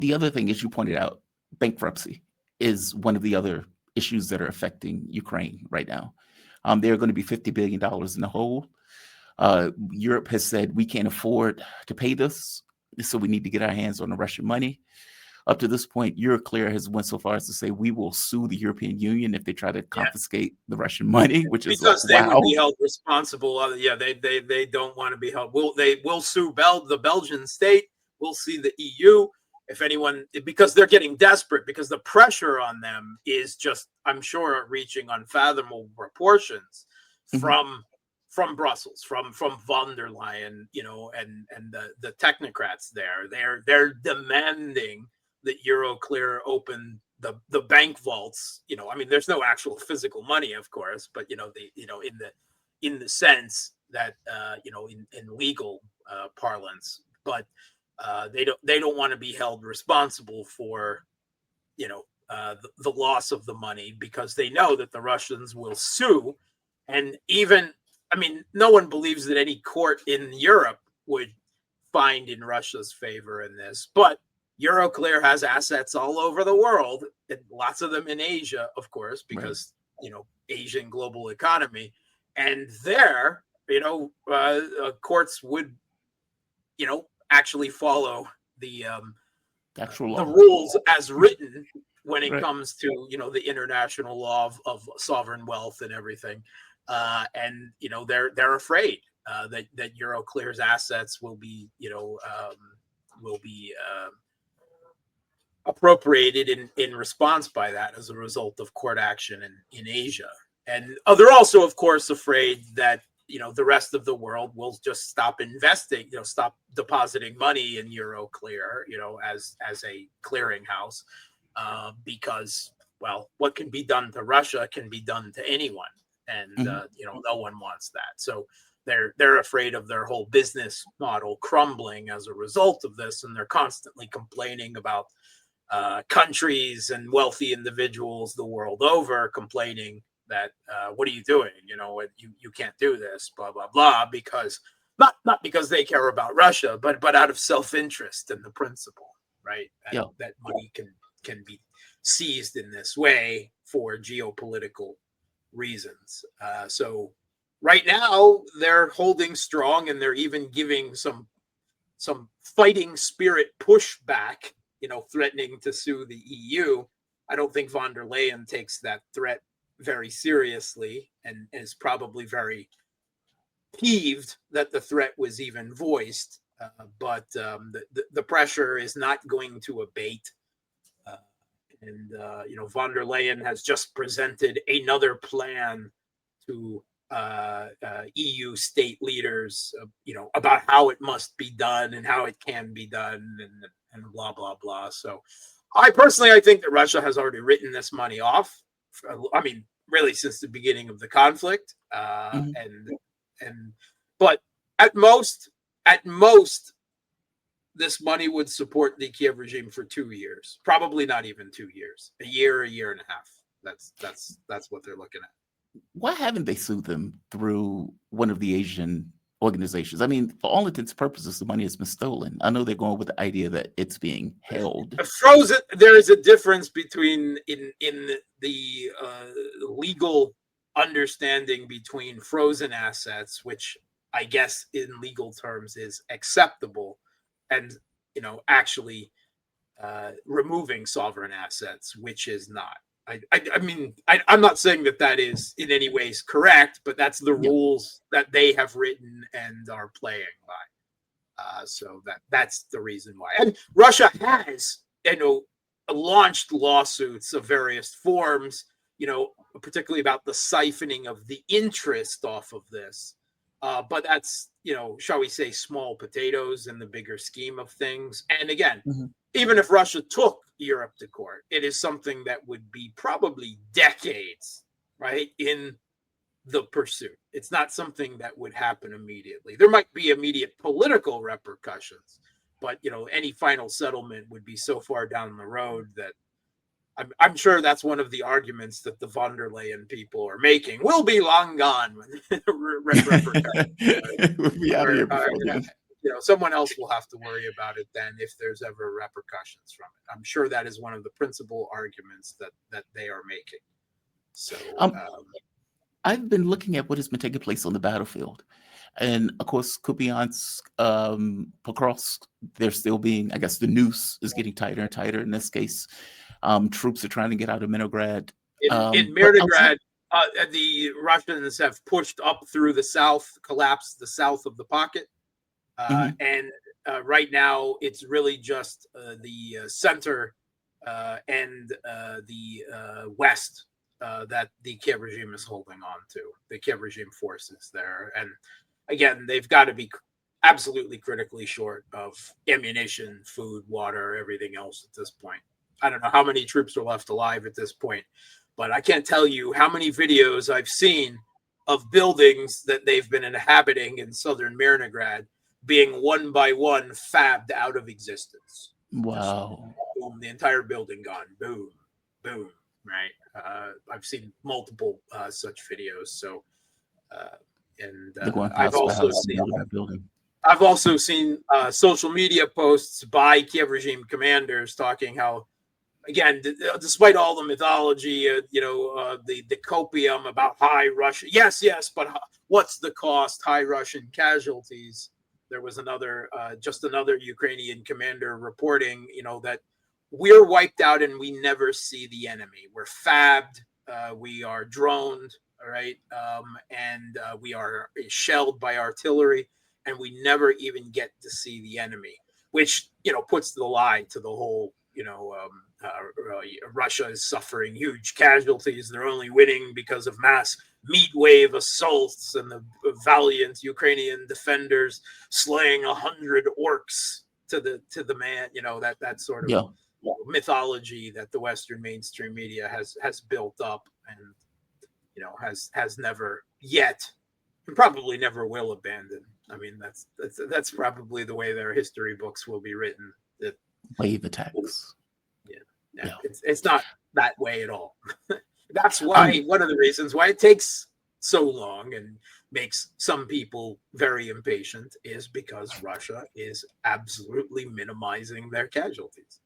The other thing, as you pointed out, bankruptcy is one of the other issues that are affecting Ukraine right now. They're going to be $50 billion in the hole. Europe has said we can't afford to pay this, so we need to get our hands on the Russian money. Up to this point, Euroclear has went so far as to say we will sue the European Union if they try to confiscate the Russian money, which is because like, they would be held responsible. They don't want to be held. They will sue the Belgian state. We'll see the EU. If anyone, because they're getting desperate, because the pressure on them is just, I'm sure, reaching unfathomable proportions from Brussels, from von der Leyen, and the technocrats there. They're demanding that Euroclear open the bank vaults. I mean, there's no actual physical money, of course, but in the sense that in legal parlance, but they don't want to be held responsible for the loss of the money, because they know that the Russians will sue. And even, I mean, no one believes that any court in Europe would find in Russia's favor in this, but Euroclear has assets all over the world, and lots of them in Asia, of course, because Asian global economy, and there, courts would, actually follow the rules as written when it comes to the international law of sovereign wealth and everything, and they're afraid that Euroclear's assets will be appropriated in response by that as a result of court action in Asia. And they're also, of course, afraid that the rest of the world will just stop investing, stop depositing money in Euroclear, as a clearinghouse, because, well, what can be done to Russia can be done to anyone, and no one wants that. So they're afraid of their whole business model crumbling as a result of this, and they're constantly complaining about countries and wealthy individuals the world over complaining that what are you doing? You can't do this, blah blah blah, because not because they care about Russia, but out of self-interest in the principle, right? That money can be seized in this way for geopolitical reasons. So right now they're holding strong, and they're even giving some fighting spirit pushback, threatening to sue the EU. I don't think von der Leyen takes that threat very seriously, and is probably very peeved that the threat was even voiced. But the pressure is not going to abate. And von der Leyen has just presented another plan to EU state leaders, about how it must be done and how it can be done, and blah blah blah. So, I think that Russia has already written this money off. I mean, really, since the beginning of the conflict, but at most, this money would support the Kiev regime for 2 years, probably not even 2 years, a year and a half. That's what they're looking at. Why haven't they sued them through one of the Asian organizations? I mean, for all intents and purposes, the money has been stolen. I know they're going with the idea that it's being held. Frozen. There is a difference between in the legal understanding between frozen assets, which I guess in legal terms is acceptable, and actually removing sovereign assets, which is not. I mean, I'm not saying that is in any ways correct, but that's the rules that they have written and are playing by. So that's the reason why. And Russia has, launched lawsuits of various forms, particularly about the siphoning of the interest off of this. But that's, shall we say, small potatoes in the bigger scheme of things. And again, even if Russia took Europe to court, it is something that would be probably decades, right, in the pursuit. It's not something that would happen immediately. There might be immediate political repercussions, but, any final settlement would be so far down the road that I'm sure that's one of the arguments that the von der Leyen people are making. We'll be long gone. We'll be out of here before then. someone else will have to worry about it then if there's ever repercussions from it. I'm sure that is one of the principal arguments that they are making. So I've been looking at what has been taking place on the battlefield. And of course, Kupiansk, Pokrovsk, they're still being, I guess the noose is getting tighter and tighter in this case. Troops are trying to get out of Mitrograd. In Mitrograd, the Russians have pushed up through the south, collapsed the south of the pocket. And right now, it's really just the center and the west that the Kiev regime is holding on to, the Kiev regime forces there. And again, they've got to be absolutely critically short of ammunition, food, water, everything else at this point. I don't know how many troops are left alive at this point, but I can't tell you how many videos I've seen of buildings that they've been inhabiting in southern Mitrograd being one by one fabbed out of existence. Wow. Just, boom, the entire building gone. Boom, boom, right? I've seen multiple such videos. So, I've also seen social media posts by Kiev regime commanders talking how, again, despite all the mythology, the copium about high Russian, yes, but what's the cost? High Russian casualties. There was another Ukrainian commander reporting, that we're wiped out and we never see the enemy. We're fabbed, we are droned, all right, and we are shelled by artillery, and we never even get to see the enemy, which puts the lie to the whole. Russia is suffering huge casualties. They're only winning because of mass meat wave assaults and the valiant Ukrainian defenders slaying 100 orcs to the man. That sort of mythology that the Western mainstream media has built up and has never yet and probably never will abandon. I mean, that's probably the way their history books will be written. That wave attacks. Yeah. It's not that way at all. That's why one of the reasons why it takes so long and makes some people very impatient is because Russia is absolutely minimizing their casualties.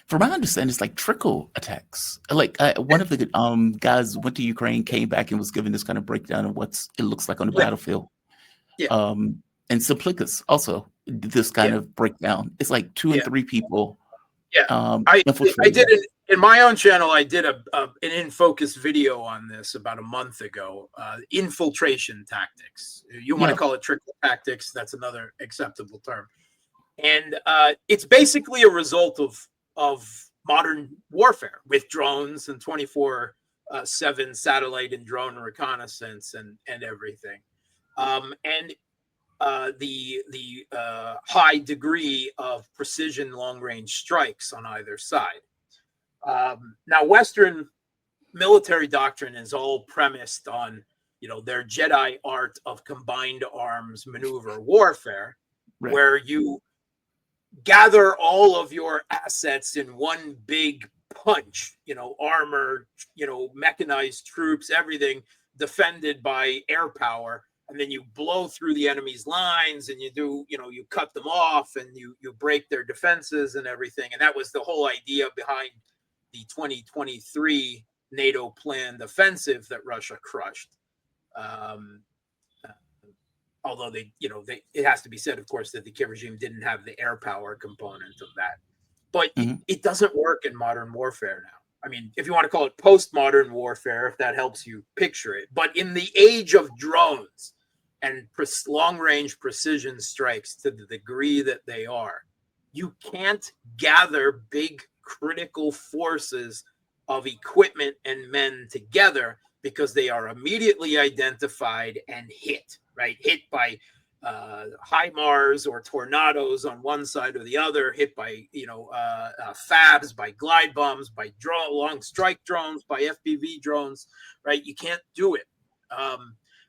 From my understanding, it's like trickle attacks. Like one of the guys went to Ukraine, came back, and was given this kind of breakdown of what it looks like on the battlefield. Yeah. And Simplicus also did this kind of breakdown. It's like 2 and 3 people. Yeah, I did it in my own channel. I did an in focus video on this about a month ago. Infiltration tactics. You want to call it trickle tactics? That's another acceptable term. And it's basically a result of modern warfare with drones and 24/7 satellite and drone reconnaissance and everything. And the high degree of precision long-range strikes on either side. Now, Western military doctrine is all premised on, their Jedi art of combined arms maneuver warfare, where you gather all of your assets in one big punch, armor, mechanized troops, everything defended by air power. And then you blow through the enemy's lines and you cut them off and you break their defenses and everything. And that was the whole idea behind the 2023 NATO planned offensive that Russia crushed. Although it has to be said, of course, that the Kiev regime didn't have the air power component of that. But it doesn't work in modern warfare now. I mean, if you want to call it postmodern warfare, if that helps you picture it. But in the age of drones and long-range precision strikes to the degree that they are, you can't gather big critical forces of equipment and men together because they are immediately identified and hit, right? Hit by HIMARS or tornadoes on one side or the other, hit by FABs, by glide bombs, by long strike drones, by FPV drones, right? You can't do it.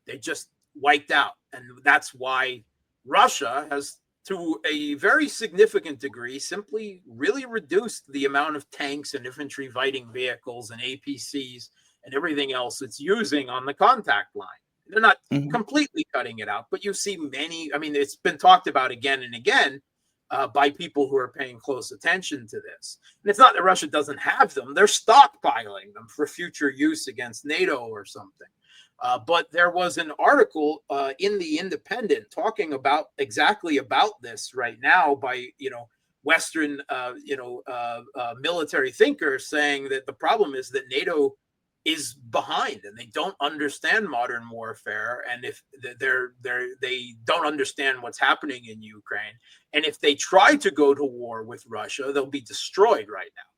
They just wiped out, and that's why Russia has, to a very significant degree, simply really reduced the amount of tanks and infantry fighting vehicles and APCs and everything else it's using on the contact line. They're not Mhm. completely cutting it out, but you see many. I mean, it's been talked about again and again by people who are paying close attention to this. And it's not that Russia doesn't have them; they're stockpiling them for future use against NATO or something. But there was an article in the Independent talking about exactly about this right now by Western military thinkers, saying that the problem is that NATO is behind and they don't understand modern warfare, and if they don't understand what's happening in Ukraine, and if they try to go to war with Russia, they'll be destroyed right now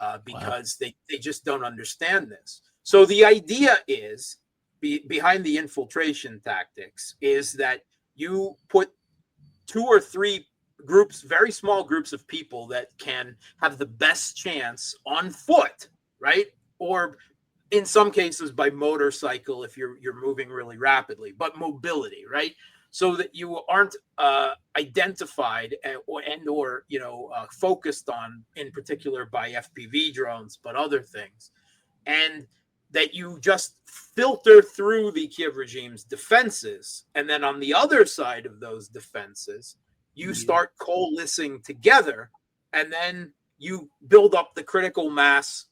Wow. because they just don't understand this. So the idea is behind the infiltration tactics is that you put 2 or 3 groups, very small groups of people that can have the best chance on foot, right? Or in some cases by motorcycle if you're moving really rapidly, but mobility, right? So that you aren't identified or focused on in particular by FPV drones, but other things, and that you just filter through the Kiev regime's defenses, and then on the other side of those defenses, you start coalescing together, and then you build up the critical mass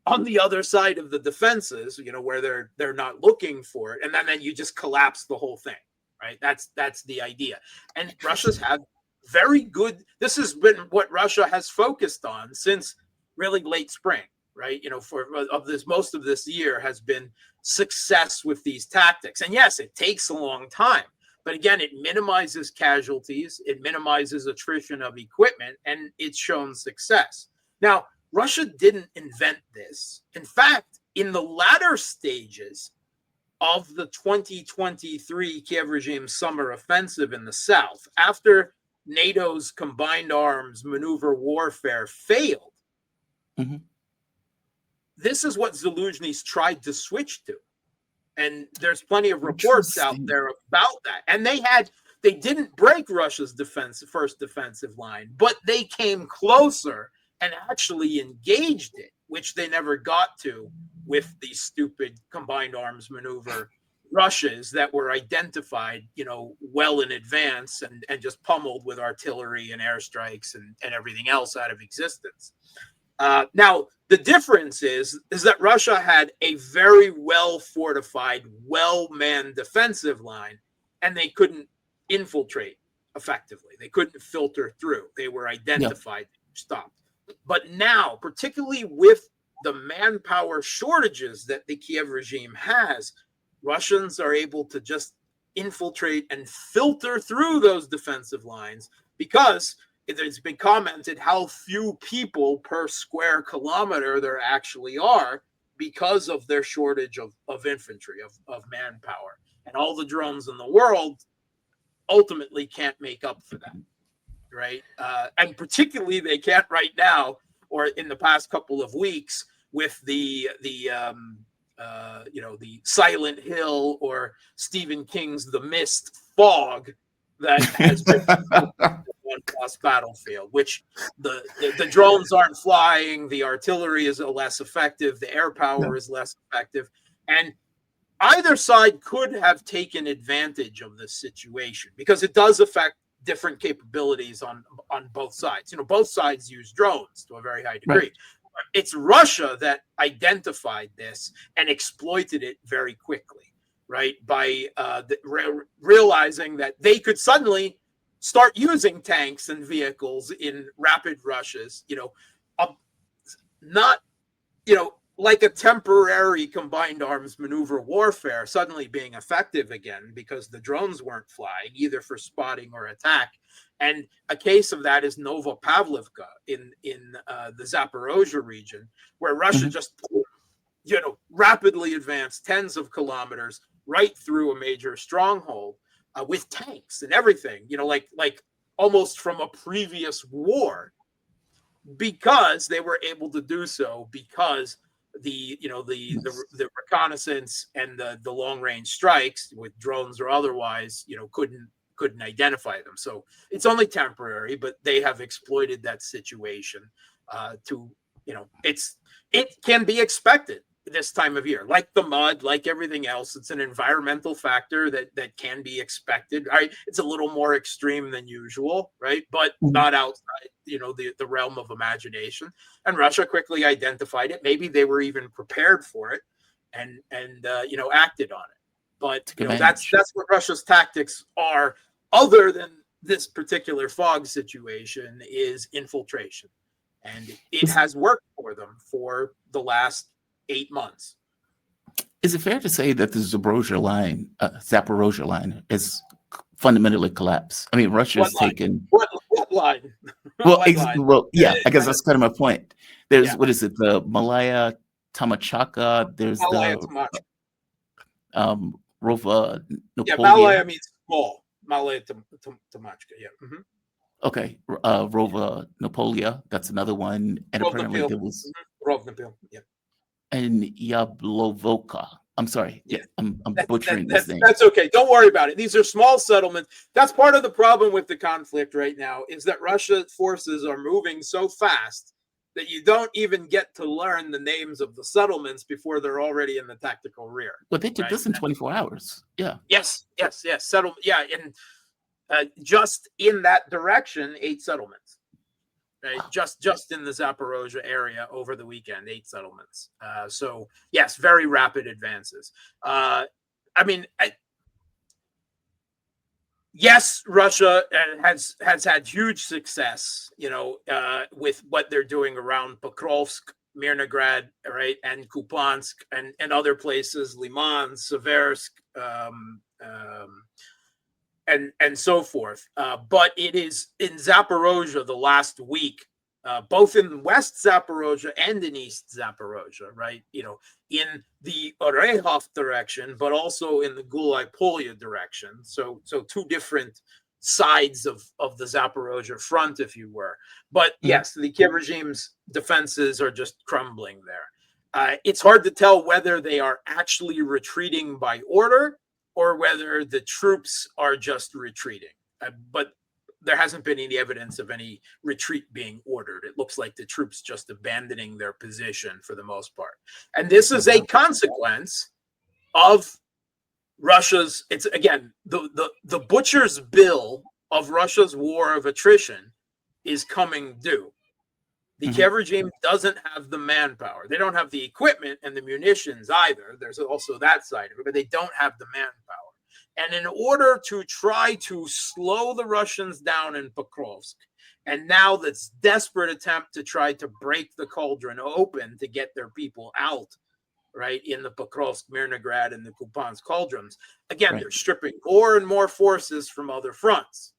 on the other side of the defenses, where they're not looking for it, and then you just collapse the whole thing, right? That's the idea. And Russia's had very good. This has been what Russia has focused on since really late spring, right? For most of this year has been success with these tactics, and yes, it takes a long time. But again, it minimizes casualties, it minimizes attrition of equipment, and it's shown success. Now, Russia didn't invent this. In fact, in the latter stages of the 2023 Kiev regime summer offensive in the south, after NATO's combined arms maneuver warfare failed, this is what Zaluzhny's tried to switch to. And there's plenty of reports out there about that. And they didn't break Russia's first defensive line, but they came closer and actually engaged it, which they never got to with the stupid combined arms maneuver rushes that were identified, well in advance and just pummeled with artillery and airstrikes and everything else out of existence. Now, the difference is that Russia had a very well-fortified, well-manned defensive line, and they couldn't infiltrate effectively. They couldn't filter through. They were identified, stopped. But now, particularly with the manpower shortages that the Kiev regime has, Russians are able to just infiltrate and filter through those defensive lines because it's been commented how few people per square kilometer there actually are because of their shortage of infantry, of manpower. And all the drones in the world ultimately can't make up for that, right? And particularly they can't right now or in the past couple of weeks with the Silent Hill or Stephen King's The Mist fog that has been one plus battlefield, which the drones aren't flying, the artillery is less effective, the air power is less effective, and either side could have taken advantage of this situation because it does affect different capabilities on both sides. Both sides use drones to a very high degree. Right. It's Russia that identified this and exploited it very quickly, right? By realizing that they could suddenly start using tanks and vehicles in rapid rushes, not, like a temporary combined arms maneuver warfare suddenly being effective again because the drones weren't flying either for spotting or attack. And a case of that is Novopavlovka in the Zaporizhzhia region, where Russia just, rapidly advanced tens of kilometers right through a major stronghold with tanks and everything, like almost from a previous war, because they were able to do so because the reconnaissance and the long range strikes with drones or otherwise, couldn't identify them. So it's only temporary, but they have exploited that situation it can be expected this time of year, like the mud, like everything else. It's an environmental factor that can be expected, right? It's a little more extreme than usual, right? But Mhm. not outside, the realm of imagination. And Russia quickly identified it. Maybe they were even prepared for it and acted on it. But Took that's advantage. what Russia's tactics are, other than this particular fog situation, is infiltration. And it Is, has worked for them for the last 8 months. is it fair to say that the Zaporizhzhia line is fundamentally collapsed? I mean, What Russia's line? taken. What line? What line? Yeah, I guess that's kind of my point. There's, Yeah, what is it, the Malaya Tamachaka, there's Malaya the Tamachka. Rova Yeah, Napolia. Malaya means small. Malaya Tamachka. Yeah. Mm-hmm. Okay, Rova Napolia, that's another one. And apparently Rovnapil. there was, Mm-hmm. Rovnapil. Yeah. and Yablovoka. I'm sorry, Yeah. I'm butchering this name. That's okay. Don't worry about it. These are small settlements. That's part of the problem with the conflict right now, is that Russia's forces are moving so fast that you don't even get to learn the names of the settlements before they're already in the tactical rear. But they did Right? this in 24 hours. Yeah. Yes. Settle. Yeah. And just in that direction, 8 settlements. Right? Wow. Just in the Zaporizhzhia area over the weekend, 8 settlements. So yes, very rapid advances. Yes, Russia has had huge success, with what they're doing around Pokrovsk, Mirnograd, right, and Kupiansk, and other places, Liman, Seversk, and so forth. But it is in Zaporozhia the last week, both in West Zaporozhia and in East Zaporozhia, right? In the Orehov direction, but also in the Gulai-Polya direction. So two different sides of the Zaporozhia front, if you were. But yes, the Kiev regime's defenses are just crumbling there. It's hard to tell whether they are actually retreating by order or whether the troops are just retreating. But there hasn't been any evidence of any retreat being ordered. It looks like the troops just abandoning their position for the most part. And this is a consequence of Russia's, it's again, the butcher's bill of Russia's war of attrition is coming due. The Kiev regime doesn't have the manpower. They don't have the equipment and the munitions either. There's also that side of it, but they don't have the manpower. And in order to try to slow the Russians down in Pokrovsk, and now this desperate attempt to try to break the cauldron open to get their people out, right, in the Pokrovsk, Mirnograd, and the Kupiansk cauldrons, again, they're stripping more and more forces from other fronts.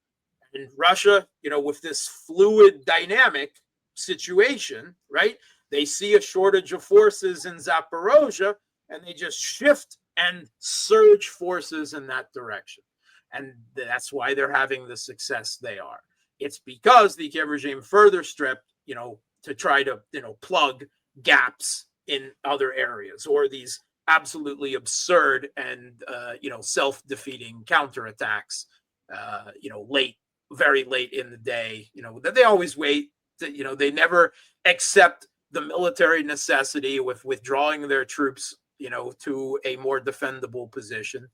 And Russia, with this fluid dynamic situation, right, they see a shortage of forces in Zaporozhia, and they just shift and surge forces in that direction. And that's why they're having the success they are. It's because the Kiev regime further stripped, to try to, plug gaps in other areas, or these absolutely absurd and, self-defeating counterattacks, very late in the day, that they always wait. They never accept the military necessity with withdrawing their troops, to a more defendable position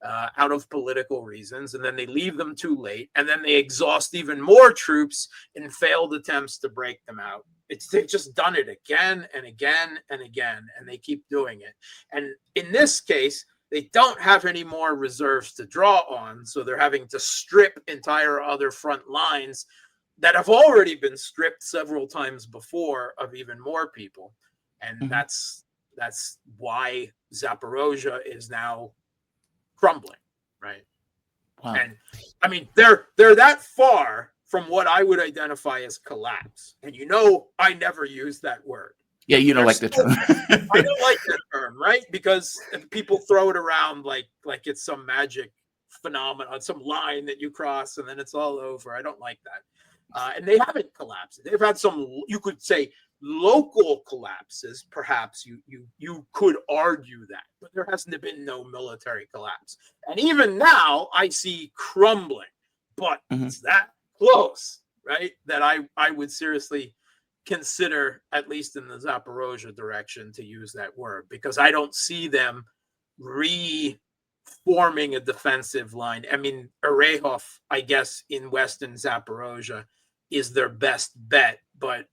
out of political reasons. And then they leave them too late. And then they exhaust even more troops in failed attempts to break them out. They've just done it again and again and again, and they keep doing it. And in this case, they don't have any more reserves to draw on. So they're having to strip entire other front lines that have already been stripped several times before of even more people. And that's why Zaporozhia is now crumbling, right? Wow. And I mean, they're that far from what I would identify as collapse. And I never use that word. Yeah, you don't like the term. I don't like that term, right? Because people throw it around like it's some magic phenomenon, some line that you cross and then it's all over. I don't like that. And they haven't collapsed. They've had some, you could say, local collapses. Perhaps you could argue that, but there hasn't been no military collapse. And even now, I see crumbling, but it's that close, right? That I would seriously consider, at least in the Zaporizhzhia direction, to use that word, because I don't see them reforming a defensive line. I mean, Orehov, I guess, in Western Zaporizhzhia is their best bet, but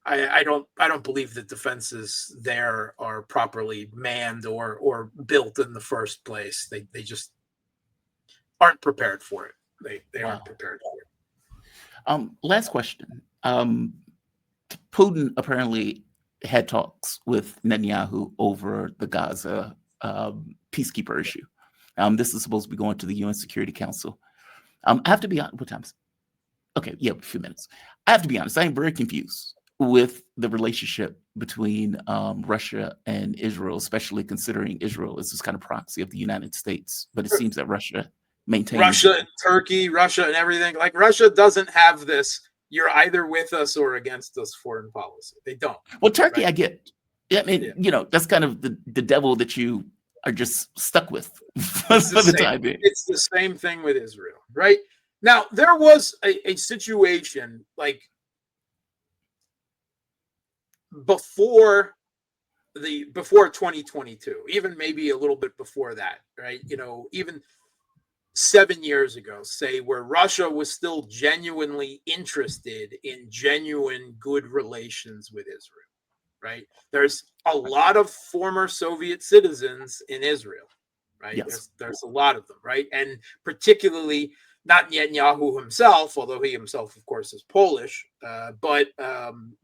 I don't believe the defenses there are properly manned or built in the first place. They just aren't prepared for it. They aren't prepared for it. Last question. Putin apparently had talks with Netanyahu over the Gaza peacekeeper issue. This is supposed to be going to the UN Security Council. I have to be honest. What time is it? Okay, yeah, a few minutes. I have to be honest. I am very confused with the relationship between Russia and Israel, especially considering Israel is this kind of proxy of the United States. But it seems that Russia maintains Russia and Turkey, Russia and everything. Like, Russia doesn't have this "you're either with us or against us" foreign policy. They don't. Well, Turkey, right? I get. I mean, that's kind of the devil that you are just stuck with for the time being. It's the same thing with Israel, right? Now, there was a situation like before 2022, even maybe a little bit before that, right? Even 7 years ago, say, where Russia was still genuinely interested in genuine good relations with Israel, right? There's a lot of former Soviet citizens in Israel, right? Yes. There's a lot of them, right? And particularly not Netanyahu himself, although he himself, of course, is Polish, but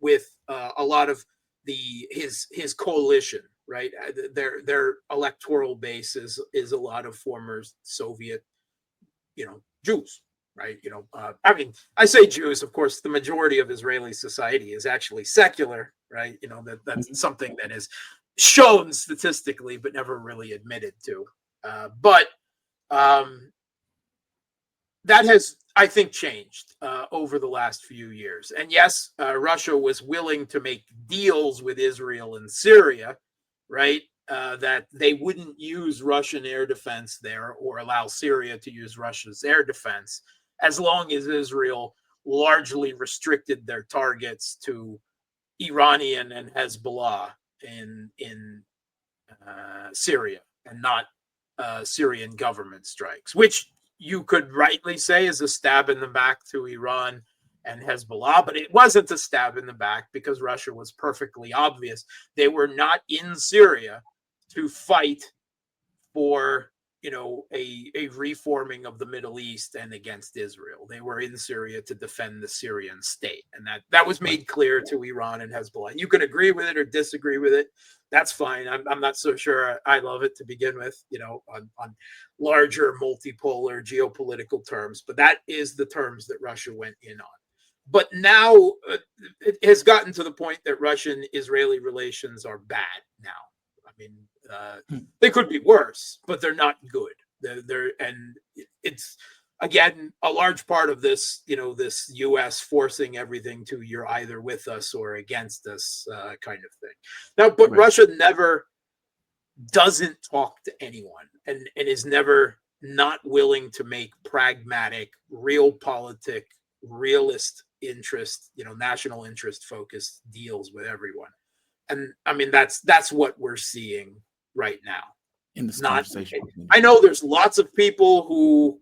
with a lot of his coalition, right? Their electoral base is a lot of former Soviet, Jews, right? I mean, I say Jews, of course, the majority of Israeli society is actually secular, right? That's something that is shown statistically, but never really admitted to. But that has, I think, changed over the last few years. And yes, Russia was willing to make deals with Israel and Syria, right? That they wouldn't use Russian air defense there or allow Syria to use Russia's air defense, as long as Israel largely restricted their targets to Iranian and Hezbollah in Syria and not Syrian government strikes, which you could rightly say is a stab in the back to Iran and Hezbollah, but it wasn't a stab in the back because Russia was perfectly obvious. They were not in Syria to fight for, a reforming of the Middle East and against Israel. They were in Syria to defend the Syrian state. And that was made clear to Iran and Hezbollah. You can agree with it or disagree with it. That's fine. I'm not so sure I love it to begin with, on larger multipolar geopolitical terms, but that is the terms that Russia went in on. But now it has gotten to the point that Russian-Israeli relations are bad now. I mean, they could be worse, but they're not good. And it's, again, a large part of this, this U.S. forcing everything to "you're either with us or against us" kind of thing. Now, but right. Russia never doesn't talk to anyone and is never not willing to make pragmatic, realpolitik, realist interest, national interest focused deals with everyone. And I mean, that's what we're seeing right now in this conversation. I know there's lots of people who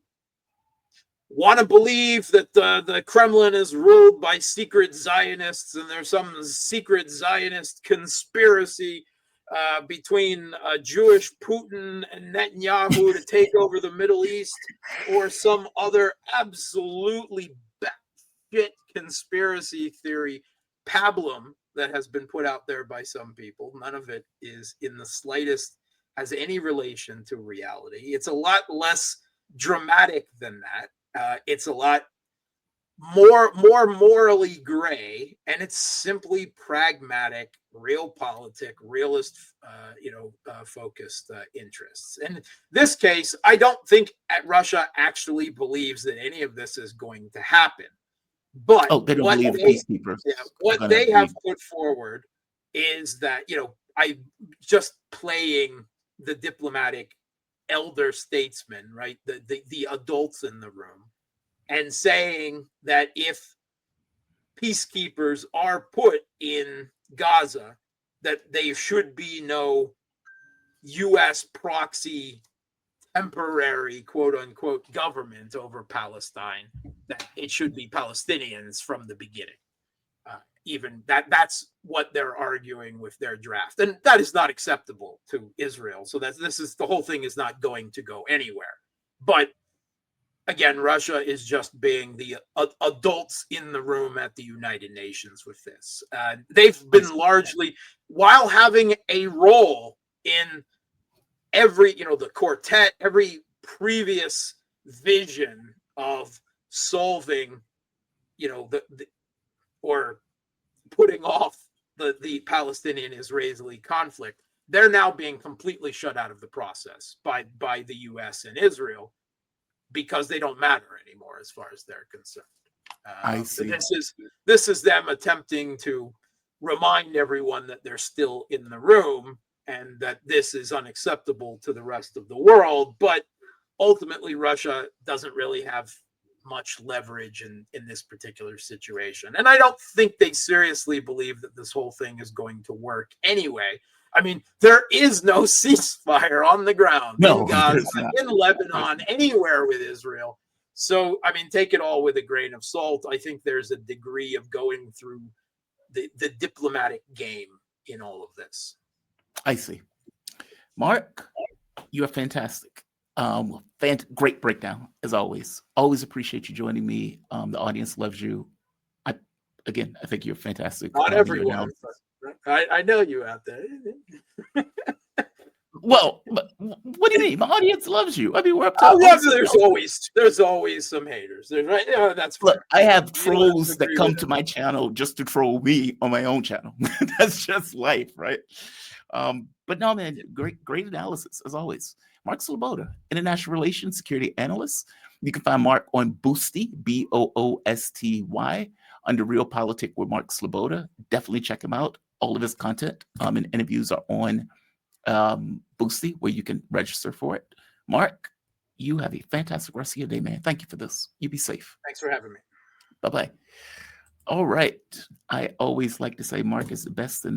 want to believe that the Kremlin is ruled by secret Zionists, and there's some secret Zionist conspiracy between Jewish Putin and Netanyahu to take over the Middle East, or some other absolutely batshit conspiracy theory pablum that has been put out there by some people. None of it is in the slightest has any relation to reality. It's a lot less dramatic than that. It's a lot more morally gray, and it's simply pragmatic, realpolitik, realist, focused interests. In this case, I don't think Russia actually believes that any of this is going to happen. But they don't believe peacekeepers. What they have put forward is that, I just playing the diplomatic elder statesman, right? The adults in the room, and saying that if peacekeepers are put in Gaza, that there should be no U.S. proxy temporary quote unquote government over Palestine, that it should be Palestinians from the beginning. Even that's what they're arguing with their draft. And that is not acceptable to Israel. So the whole thing is not going to go anywhere. But again, Russia is just being the adults in the room at the United Nations with this. They've been largely, while having a role in every, the quartet, every previous vision of solving, or putting off the Palestinian-Israeli conflict, they're now being completely shut out of the process by the U.S. and Israel, because they don't matter anymore as far as they're concerned. I see. This is them attempting to remind everyone that they're still in the room and that this is unacceptable to the rest of the world. But ultimately, Russia doesn't really have much leverage in this particular situation. And I don't think they seriously believe that this whole thing is going to work anyway. I mean, there is no ceasefire on the ground in Gaza, in Lebanon, anywhere with Israel. So, I mean, take it all with a grain of salt. I think there's a degree of going through the diplomatic game in all of this. I see. Mark, you are fantastic. Great breakdown, as always. Always appreciate you joining me. The audience loves you. I think you're fantastic. Not everyone. I know you out there. Well, what do you mean? My audience loves you. I mean, we're up to. There's always some haters. Right? That's look. I have trolls that come to my channel just to troll me on my own channel. That's just life, right? But no, man, great analysis as always. Mark Sleboda, International Relations Security Analyst. You can find Mark on Boosty, Boosty, under Realpolitik with Mark Sleboda. Definitely check him out. All of his content and interviews are on Boosty, where you can register for it. Mark, you have a fantastic rest of your day, man. Thank you for this. You be safe. Thanks for having me. Bye-bye. All right. I always like to say Mark is the best in the